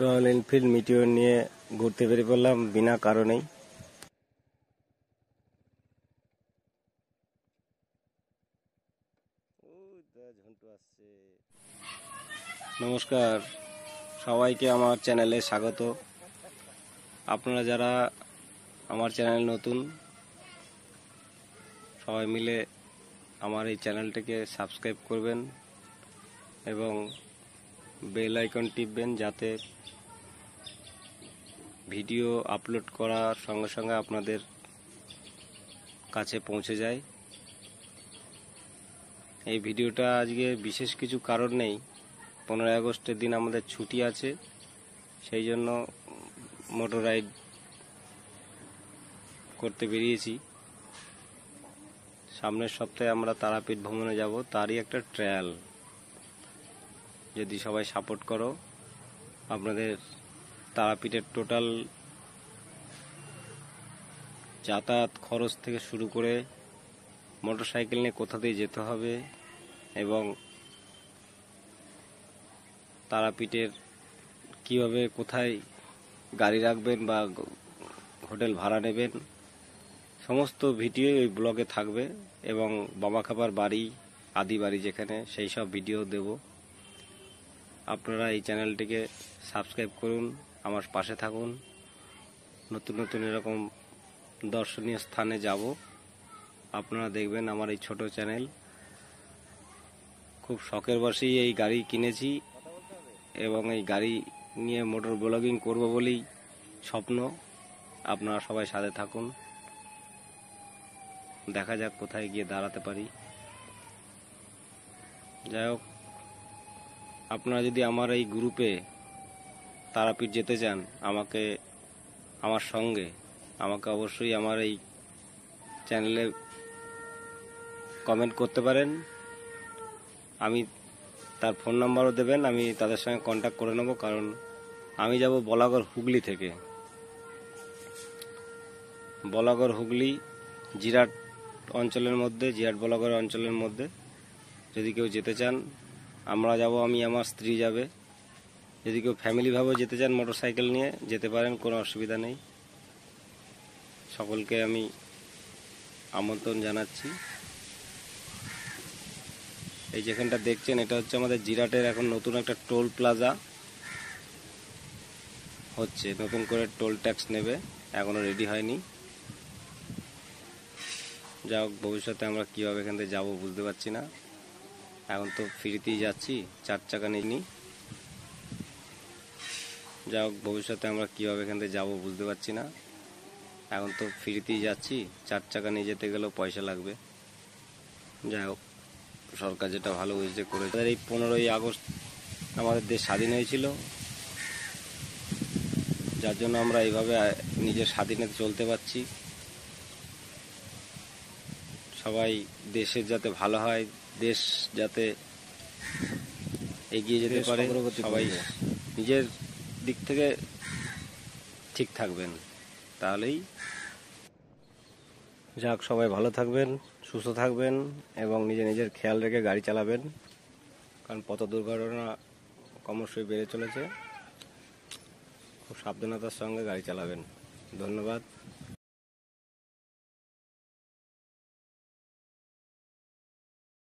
Royal Enfield meteor নিয়ে ঘুরতে বেরিয়ে পড়লাম বিনা কারণেই। নমস্কার, সবাইকে আমার চ্যানেলে স্বাগত। আপনারা যারা আমার চ্যানেল নতুন, সবাই মিলে আমার এই চ্যানেলটিকে সাবস্ক্রাইব করবেন এবং বেল আইকন টিপবেন, যাতে ভিডিও আপলোড করার সঙ্গে সঙ্গে আপনাদের কাছে পৌঁছে যায়। এই ভিডিওটা আজকে বিশেষ কিছু কারণ নেই, 15 আগস্টের দিন আমাদের ছুটি আছে, সেই জন্য মোটর রাইড করতে বেরিয়েছি। সামনের সপ্তাহে আমরা তারাপীঠ ভ্রমণে যাব, তারই একটা ট্রায়াল। যদি সবাই সাপোর্ট করো, আপনাদের তারাপীঠের টোটাল যাতায়াত খরচ থেকে শুরু করে মোটর সাইকেল নিয়ে কোথা দিয়ে যেতে হবে এবং তারাপীঠের কিভাবে কোথায় গাড়ি রাখবেন বা হোটেল ভাড়া নেবেন, সমস্ত ভিডিও এই ব্লগে থাকবে এবং বামাখাপার বাড়ি, আদি বাড়ি যেখানে, সেই সব ভিডিও দেব। আপনারা এই চ্যানেলটিকে সাবস্ক্রাইব করুন, আমার পাশে থাকুন। নতুন নতুন এরকম দর্শনীয় স্থানে যাব, আপনারা দেখবেন আমার এই ছোট চ্যানেল। খুব শখের বশেই এই গাড়ি কিনেছি এবং এই গাড়ি নিয়ে মোটর ব্লগিং করব বলেই স্বপ্ন। আপনারা সবাই সাথে থাকুন, দেখা যাক কোথায় গিয়ে দাঁড়াতে পারি। যাই হোক, আপনারা যদি আমার এই গ্রুপে তারাপীঠ যেতে চান, আমার সঙ্গে আমাকে অবশ্যই আমার এই চ্যানেলে কমেন্ট করতে পারেন। আমি তার ফোন নাম্বারও দেবেন, আমি তাদের সঙ্গে কন্ট্যাক্ট করে নেব। কারণ আমি যাব বলাগড় হুগলি থেকে। বলাগড় হুগলি জিরাট অঞ্চলের মধ্যে, জিরাট বলাগড় অঞ্চলের মধ্যে যদি কেউ যেতে চান, আমরা যাব, আমি আমার স্ত্রী যাবে। যদি কেউ ফ্যামিলিভাবেও যেতে চান মোটর সাইকেল নিয়ে, যেতে পারেন, কোনো অসুবিধা নেই। সকলকে আমি আমন্ত্রণ জানাচ্ছি। এই যেখানটা দেখছেন, এটা হচ্ছে আমাদের জিরাটের এখন নতুন একটা টোল প্লাজা হচ্ছে, নতুন করে টোল ট্যাক্স নেবে, এখনো রেডি হয়নি। যা হোক, ভবিষ্যতে আমরা কীভাবে এখান থেকে যাবো বুঝতে পারছি না। এখন তো ফ্রিতেই যাচ্ছি, 4 চাকা নিইনি। যা হোক, ভবিষ্যতে আমরা কীভাবে এখান থেকে যাবো বুঝতে পারছি না। এখন তো ফ্রিতেই যাচ্ছি, 4 চাকা নিয়ে যেতে গেলেও পয়সা লাগবে। যাই হোক, সরকার যেটা ভালো বুঝতে করেছে। এই 15ই আগস্ট আমাদের দেশ স্বাধীন হয়েছিল, যার জন্য আমরা এইভাবে নিজের স্বাধীনতা চলতে পারছি। সবাই দেশের যাতে ভালো হয়, দেশ যাতে এগিয়ে যেতে পারে, সবাই নিজের দিক থেকে ঠিক থাকবেন, তাহলেই। যাক, সবাই ভালো থাকবেন, সুস্থ থাকবেন এবং নিজের খেয়াল রেখে গাড়ি চালাবেন, কারণ পথ দুর্ঘটনা ক্রমশই বেড়ে চলেছে। খুব সাবধানতার সঙ্গে গাড়ি চালাবেন। ধন্যবাদ।